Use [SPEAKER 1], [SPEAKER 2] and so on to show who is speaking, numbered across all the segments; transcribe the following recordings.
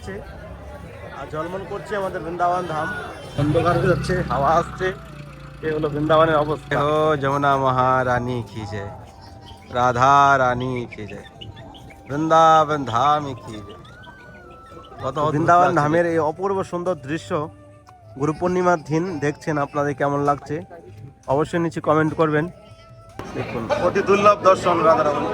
[SPEAKER 1] যাচ্ছে আর ঝলমল করছে আমাদের বৃন্দাবন ধাম। অন্ধকার হয়ে যাচ্ছে, হাওয়া আসছে, এ হলো বৃন্দাবনের অবস্থা। ও যমুনা মহারানী কি জয়, রাধা রানী কি জয়, বৃন্দাবন ধাম কি জয়। কত বৃন্দাবন ধামের এই অপূর্ব সুন্দর দৃশ্য গুরু পূর্ণিমার দিন দেখছেন, আপনাদের কেমন লাগছে অবশ্যই নিচে কমেন্ট করবেন। দেখুন অতি দুর্লভ দর্শন রাধা রানী।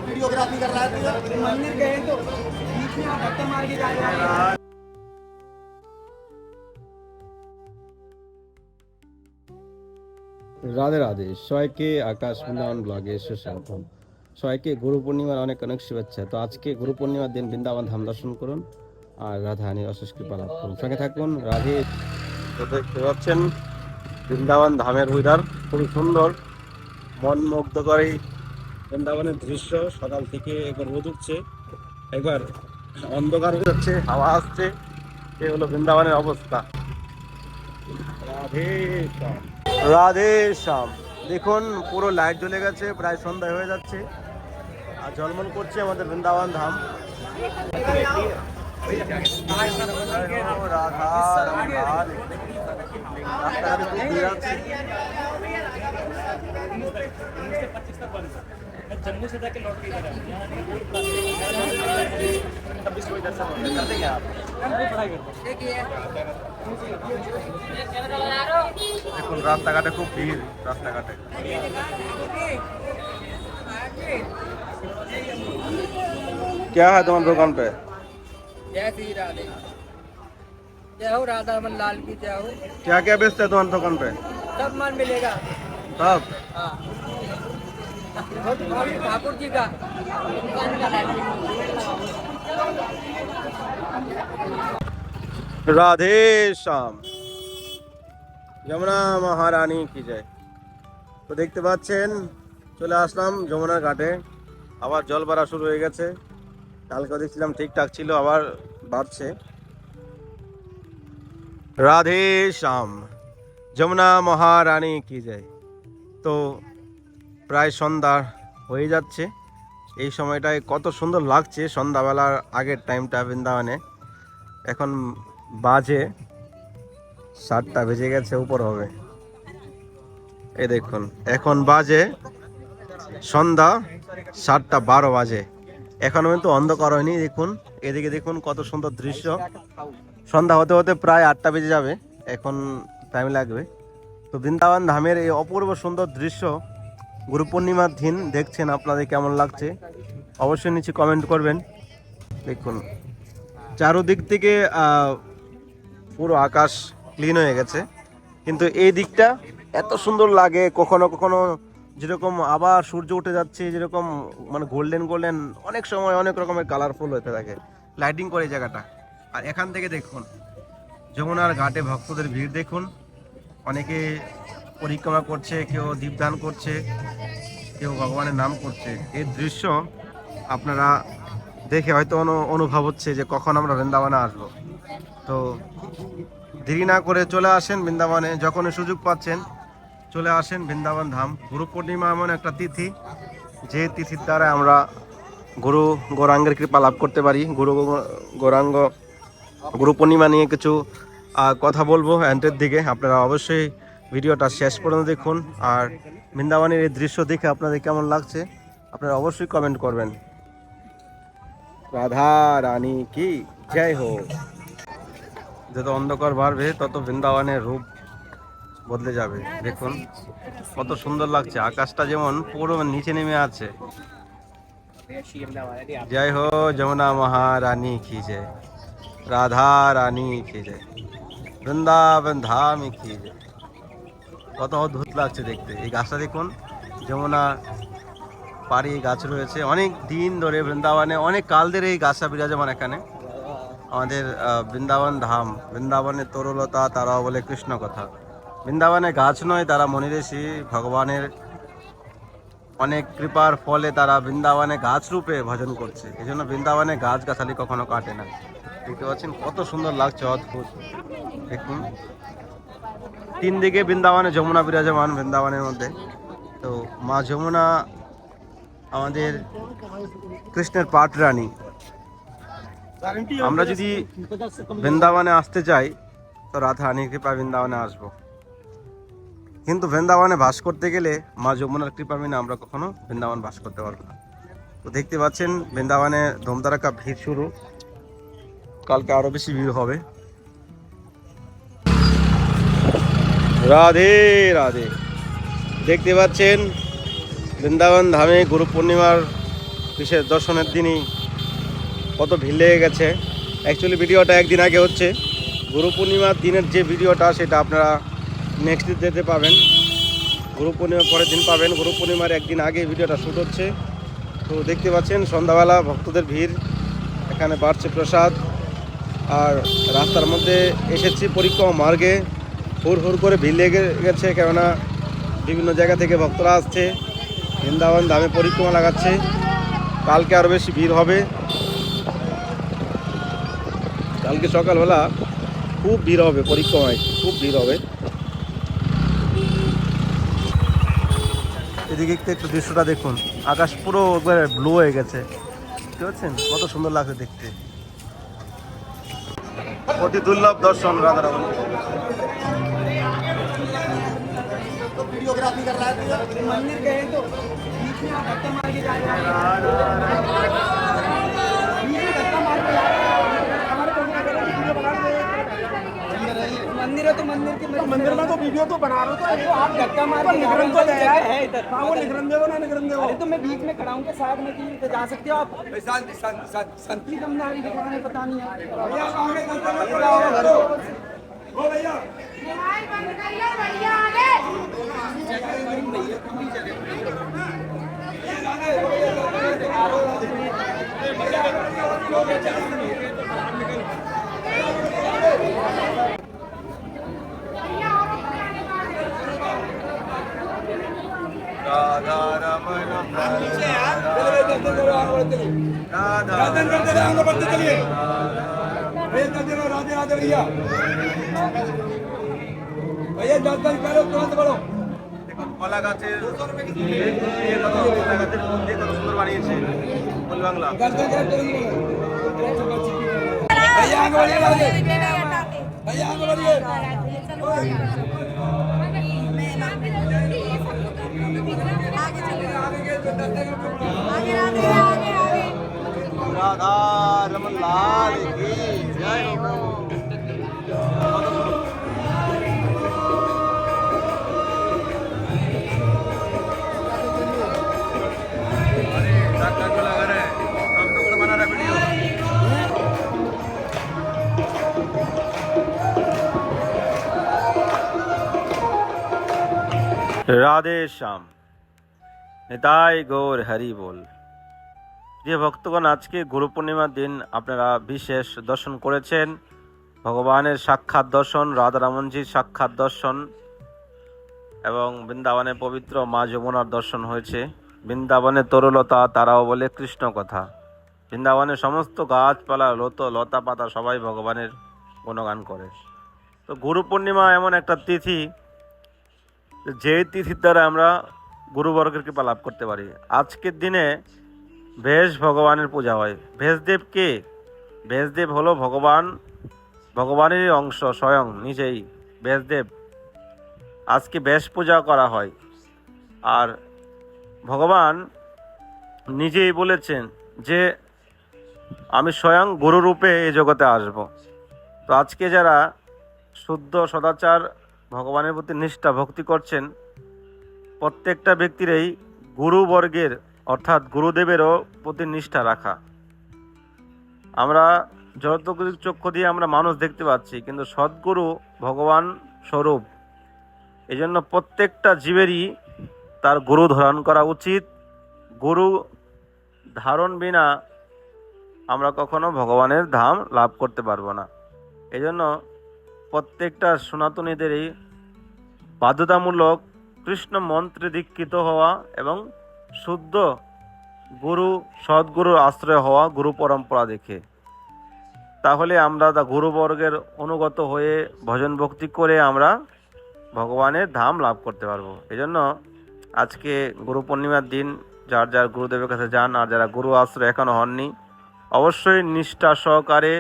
[SPEAKER 1] वीडियोग्राफी कर रहा है मंदिर गए तो बीच में धक्का मार के जा रहा है। রাধে রাধে, সবাইকে আকাশ বৃন্দাবন ব্লগে সুস্বাগতম। সবাইকে গুরু পূর্ণিমার অনেক অনেক শুভেচ্ছা। তো আজকে গুরু পূর্ণিমার দিন বৃন্দাবন ধাম দর্শন করুন আর রাধা রানীর অশেষ কৃপা লাভ করুন। সঙ্গে থাকুন। রাধে। তো দেখতে পাচ্ছেন বৃন্দাবন ধামের ওয়েদার খুবই সুন্দর, মন মুগ্ধকারী বৃন্দাবনের দৃশ্য। সকাল থেকে একবার রোদ উঠছে, একবার অন্ধকার হয়ে যাচ্ছে, হাওয়া আসছে, এ হলো বৃন্দাবনের অবস্থা। রাধে শ্যাম, রাধে শ্যাম। দেখুন পুরো লাইট জ্বলে গেছে, প্রায় সন্ধ্যা হয়ে যাচ্ছে আর ঝলমল করছে আমাদের বৃন্দাবন ধাম। রাধা রাস্তাঘাটে খুব ভিড় আছে। जम्मू से जाके लौट के इधर आए দেখুন রাস্তাঘাটে খুব ভিড়, রাস্তাঘাটে। क्या है तुम्हारे दुकान पे?
[SPEAKER 2] जय श्री राधे, जय हो राधा रमन लाल की जय हो।
[SPEAKER 1] क्या क्या बेचते हैं तुम्हारे दुकान पे?
[SPEAKER 2] सब माल मिलेगा।
[SPEAKER 1] सब?
[SPEAKER 2] हाँ, ठाकुर जी का।
[SPEAKER 1] রাধে শ্যাম, যমুনা মহারানী কি জয়। তো দেখতে পাচ্ছেন চলে আসলাম যমুনার ঘাটে, আবার জল বাড়া শুরু হয়ে গেছে। কালকে দেখছিলাম ঠিকঠাক ছিল, আবার বাড়ছে। রাধে শ্যাম, যমুনা মহারানী কি জয়। তো প্রায় সন্ধ্যা হয়ে যাচ্ছে, এই সময়টায় কত সুন্দর লাগছে সন্ধ্যাবেলার আগের টাইমটা বৃন্দাবনে। এখন বাজে 7টা বেজে গেছে, উপর হবে। এই দেখুন এখন বাজে সন্ধ্যা 7:12 বাজে, এখনো কিন্তু অন্ধকার হয়নি। দেখুন এদিকে দেখুন কত সুন্দর দৃশ্য। সন্ধ্যা হতে হতে প্রায় 8টা বেজে যাবে, এখন টাইম লাগবে। তো বৃন্দাবন ধামের এই অপূর্ব সুন্দর দৃশ্য গুরু পূর্ণিমার দিন দেখছেন, আপনাদের কেমন লাগছে অবশ্যই নিচে কমেন্ট করবেন। দেখুন চারোদিক থেকে পুরো আকাশ ক্লিন হয়ে গেছে, কিন্তু এই দিকটা এত সুন্দর লাগে। কখনো কখনো যেরকম আবার সূর্য উঠে যাচ্ছে, যেরকম মানে গোল্ডেন গোল্ডেন, অনেক সময় অনেক রকমের কালারফুল হতে থাকে, লাইটিং করে এই জায়গাটা। আর এখান থেকে দেখুন যমুনার ঘাটে ভক্তদের ভিড় দেখুন, অনেকে পরিক্রমা করছে, কেউ দীপদান করছে, কেউ ভগবানের নাম করছে। এই দৃশ্য আপনারা দেখে হয়তো অনুভব হচ্ছে যে কখন আমরা বৃন্দাবনে আসবো। তো দেরি না করে চলে আসেন বৃন্দাবনে, যখনই সুযোগ পাচ্ছেন চলে আসেন বৃন্দাবন ধাম। গুরু পূর্ণিমা এমন একটা তিথি, যে তিথির দ্বারা আমরা গুরু গৌরাঙ্গের কৃপা লাভ করতে পারি। গৌরাঙ্গ গুরু পূর্ণিমা নিয়ে কিছু কথা বলবো এন্ডের দিকে, আপনারা অবশ্যই ভিডিওটা শেষ পর্যন্ত দেখুন। আর বৃন্দাবনের এই দৃশ্য দেখে আপনাদের কেমন লাগছে আপনারা অবশ্যই কমেন্ট করবেন। রাধা রানী কি জয় হো। যত অন্ধকার বাড়বে তত বৃন্দাবনের রূপ বদলে যাবে। দেখুন কত সুন্দর লাগছে, আকাশটা যেমন পুরো নিচে নেমে আছে। জয় হো যমুনা মহারানী কি জয়, রাধা রানী কি জয়, বৃন্দাবন ধাম কি জয়। কত অদ্ভুত লাগছে দেখতে। এই গাছটা দেখুন, যমুনা পাড়ি গাছ রয়েছে অনেক দিন ধরে বৃন্দাবনে, অনেক কাল ধরে এই গাছটা বিরাজমান এখানে। আমাদের বৃন্দাবন ধাম, বৃন্দাবনের তরুলতা তারাও বলে কৃষ্ণ কথা। বৃন্দাবনে গাছ নয়, তারা মনি ঋষি ভগবানের অনেক কৃপার ফলে তারা বৃন্দাবনে গাছ রূপে ভজন করছে। এই জন্য বৃন্দাবনে গাছ গাছালি কখনো কাটে না। দেখতে পাচ্ছেন কত সুন্দর লাগছে, অদ্ভুত। দেখুন 3 দিকে বৃন্দাবনে যমুনা বিরাজমান বৃন্দাবনের মধ্যে। তো মা যমুনা আমাদের কৃষ্ণের পাট রানী। আমরা যদি বৃন্দাবনে আসতে চাই তো রাধা রানীর কৃপা বৃন্দাবনে আসবো, কিন্তু বৃন্দাবনে বাস করতে গেলে মা যমুনার কৃপা বিনা আমরা কখনো বৃন্দাবন বাস করতে পারবো না। তো দেখতে পাচ্ছেন বৃন্দাবনে ধুমধারাক্কা ভিড় শুরু, কালকে আরো বেশি ভিড় হবে। রাধে রাধে। দেখতে পাচ্ছেন বৃন্দাবন ধামে গুরু পূর্ণিমার বিশেষ দর্শনের দিনই কত ভিড় লেগে গেছে। অ্যাকচুয়ালি ভিডিওটা একদিন আগে হচ্ছে, গুরু পূর্ণিমার দিনের যে ভিডিওটা সেটা আপনারা নেক্সট ডেতে পাবেন, গুরু পূর্ণিমার পরের দিন পাবেন। গুরু পূর্ণিমার একদিন আগে ভিডিওটা শ্যুট হচ্ছে। তো দেখতে পাচ্ছেন সন্ধ্যাবেলা ভক্তদের ভিড়, এখানে বাড়ছে প্রসাদ। আর রাস্তার মধ্যে এসেছি পরিক্রমা মার্গে, হুড় হুড় করে ভিড় লেগে গেছে, কেননা বিভিন্ন জায়গা থেকে ভক্তরা আসছে, বৃন্দাবন ধামে পরিক্রমা লাগাচ্ছে। কালকে আরও বেশি ভিড় হবে, কালকে সকালবেলা খুব ভিড় হবে, পরিক্রমায় খুব ভিড় হবে। এদিকে একটু দৃশ্যটা দেখুন, আকাশ পুরো একবারে ব্লু হয়ে গেছে, বুঝতে পারছেন কত সুন্দর লাগছে দেখতে। অতি দুর্লভ দর্শন রাধারমণ।
[SPEAKER 2] वीडियोग्राफी कर रहा है तो मंदिर गए तो बीच में धक्का मार के जा रहा है, बीच में धक्का मार के हमारे को वीडियो बना रहे मंदिर है तो मंदिर के मंदिर में तो वीडियो तो बना रहे हो, तो आप धक्का मार के निकल तो है इधर। हां वो निकल दे, वो ना निकल दे। अरे तो मैं बीच में खड़ा हूं के साथ में कि जा सकते हो आप? शांति शांति शांति कमदारी दिखाने पता नहीं है भैया, आगे चलते हो भैया भाई बंद करिए, बढ़िया आगे
[SPEAKER 1] राधा रमण
[SPEAKER 2] राधन करते रहे, आगे बढ़ते चलिए, राधे राधे भैया भैया दर्शन करो, तुरंत करो।
[SPEAKER 1] কলা গাছের কলা গাছের মধ্যে কত সুন্দর বানিয়েছে বল বাংলা।
[SPEAKER 2] दर्शन करो, तुरंत करो भैया, आगे बढ़िए, भैया आगे बढ़िए।
[SPEAKER 1] राधा रमन लाल की जय हो। রাধে শ্যাম, নিতাই গৌর হরি বল। যে ভক্তগণ আজকে গুরু পূর্ণিমার দিন আপনারা বিশেষ দর্শন করেছেন, ভগবানের সাক্ষাৎ দর্শন, রাধারমণজির সাক্ষাৎ দর্শন এবং বৃন্দাবনের পবিত্র মা যমুনার দর্শন হয়েছে। বৃন্দাবনের তরুলতা তারাও বলে কৃষ্ণ কথা। বৃন্দাবনের সমস্ত গাছপালা লতা পাতা সবাই ভগবানের গুণগান করে। তো গুরু পূর্ণিমা এমন একটা তিথি, যে তিথির দ্বারা আমরা গুরুবর্গের কৃপা লাভ করতে পারি। আজকের দিনে বেশ ভগবানের পূজা হয়। ভেষদেব কে? ভেষদেব হলো ভগবানের অংশ, স্বয়ং নিজেই ভেষদেব। আজকে বেশ পূজা করা হয়, আর ভগবান নিজেই বলেছেন যে আমি স্বয়ং গুরুরূপে এই জগতে আসব। তো আজকে যারা শুদ্ধ সদাচার ভগবানের প্রতি নিষ্ঠা ভক্তি করছেন, প্রত্যেকটা ব্যক্তিরই গুরুবর্গের অর্থাৎ গুরুদেবেরও প্রতি নিষ্ঠা রাখা। আমরা জগৎ চক্ষু দিয়ে আমরা মানুষ দেখতে পাচ্ছি, কিন্তু সদ্গুরু ভগবান স্বরূপ। এই জন্য প্রত্যেকটা জীবেরই তার গুরু ধারণ করা উচিত। গুরু ধারণ বিনা আমরা কখনো ভগবানের ধাম লাভ করতে পারবো না। এই জন্য প্রত্যেকটা সনাতনীদেরই বাধ্যতামূলক কৃষ্ণ মন্ত্রে দীক্ষিত হওয়া এবং শুদ্ধ গুরু সদ্গুরুর আশ্রয় হওয়া, গুরু পরম্পরা দেখে। তাহলে আমরা গুরুবর্গের অনুগত হয়ে ভজন ভক্তি করে আমরা ভগবানের ধাম লাভ করতে পারবো। এই জন্য আজকে গুরু পূর্ণিমার দিন যার যার গুরুদেবের কাছে যান, আর যারা গুরু আশ্রয় এখনো হননি অবশ্যই নিষ্ঠা সহকারে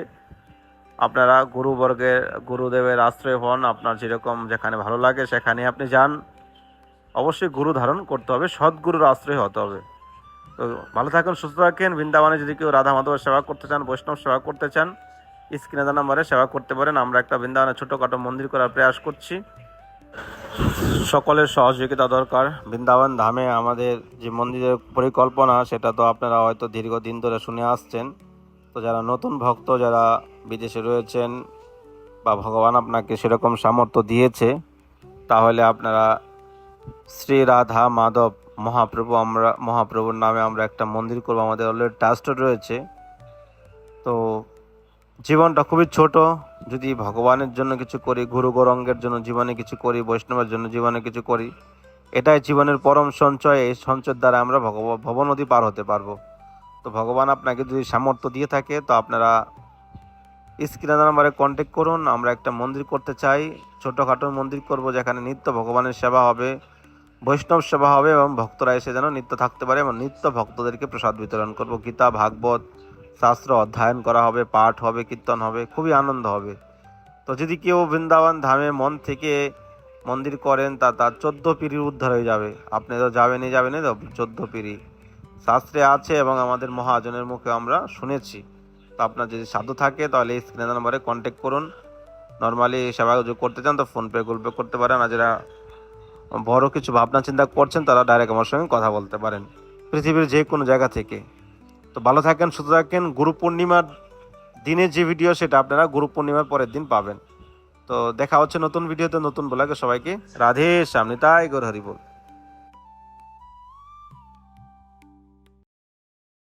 [SPEAKER 1] আপনারা গুরুদেবের আশ্রয় হন। আপনার যেরকম যেখানে ভালো লাগে সেখানে আপনি যান। অবশ্যই গুরু ধারণ করতে হবে, সদ্গুরুর আশ্রয় হতে হবে। তো ভালো থাকেন, সুস্থ থাকেন। বৃন্দাবনে যদি কেউ রাধা মাধবের সেবা করতে চান, বৈষ্ণব সেবা করতে চান, স্ক্রিনে দেওয়া নম্বরে সেবা করতে পারেন। আমরা একটা বৃন্দাবনে ছোটোখাটো মন্দির করার প্রয়াস করছি, সকলের সহযোগিতা দরকার। বৃন্দাবন ধামে আমাদের যে মন্দিরের পরিকল্পনা সেটা তো আপনারা হয়তো দীর্ঘদিন ধরে শুনে আসছেন। তো যারা নতুন ভক্ত, যারা বিদেশে রয়েছেন বা ভগবান আপনাকে সেরকম সামর্থ্য দিয়েছে, তাহলে আপনারা শ্রী রাধা মাধব মহাপ্রভুর নামে আমরা একটা মন্দির করব। আমাদের অলরেডি ট্রাস্টেড রয়েছে। তো জীবনটা খুবই ছোট, যদি ভগবানের জন্য কিছু করি, গুরু গৌরাঙ্গের জন্য জীবনে কিছু করি, বৈষ্ণবের জন্য জীবনে কিছু করি, এটাই জীবনের পরম সঞ্চয়। এই সঞ্চয়ের দ্বারা আমরা ভবনদী পার হতে পারবো। তো ভগবান আপনাকে যদি সামর্থ্য দিয়ে থাকে, তো আপনারা স্ক্রিনে নাম্বারে কন্ট্যাক্ট করুন। আমরা একটা মন্দির করতে চাই, ছোটোখাটো মন্দির করব, যেখানে নিত্য ভগবানের সেবা হবে, বৈষ্ণব সেবা হবে এবং ভক্তরা এসে যেন নিত্য থাকতে পারে, এবং নিত্য ভক্তদেরকে প্রসাদ বিতরণ করব। গীতা ভাগবত শাস্ত্র অধ্যয়ন করা হবে, পাঠ হবে, কীর্তন হবে, খুবই আনন্দ হবে। তো যদি কেউ বৃন্দাবন ধামে মন থেকে মন্দির করেন, তার 14 পিঁড়ির উদ্ধার হয়ে যাবে। আপনি তো যাবেনই তো 14 পিঁড়ি শাস্ত্রে আছে এবং আমাদের মহাজনের মুখে আমরা শুনেছি। তো আপনার যদি সাধু থাকে তাহলে এই স্ক্রিনের নাম্বারে কন্ট্যাক্ট করুন। নর্মালি সেবা করতে চান তো ফোনপে গুগল পে করতে পারেন, আর যারা বড় কিছু ভাবনা চিন্তা করছেন তারা ডাইরেক্ট আমার সঙ্গে কথা বলতে পারেন, পৃথিবীর যে কোনো জায়গা থেকে। তো ভালো থাকেন, সুস্থ থাকেন। গুরু পূর্ণিমার দিনের যে ভিডিও সেটা আপনারা গুরু পূর্ণিমার পরের দিন পাবেন। তো দেখা হচ্ছে নতুন ভিডিওতে, নতুন ব্লগে। সবাইকে রাধে শ্যাম, নিতাই গৌর হরি বল।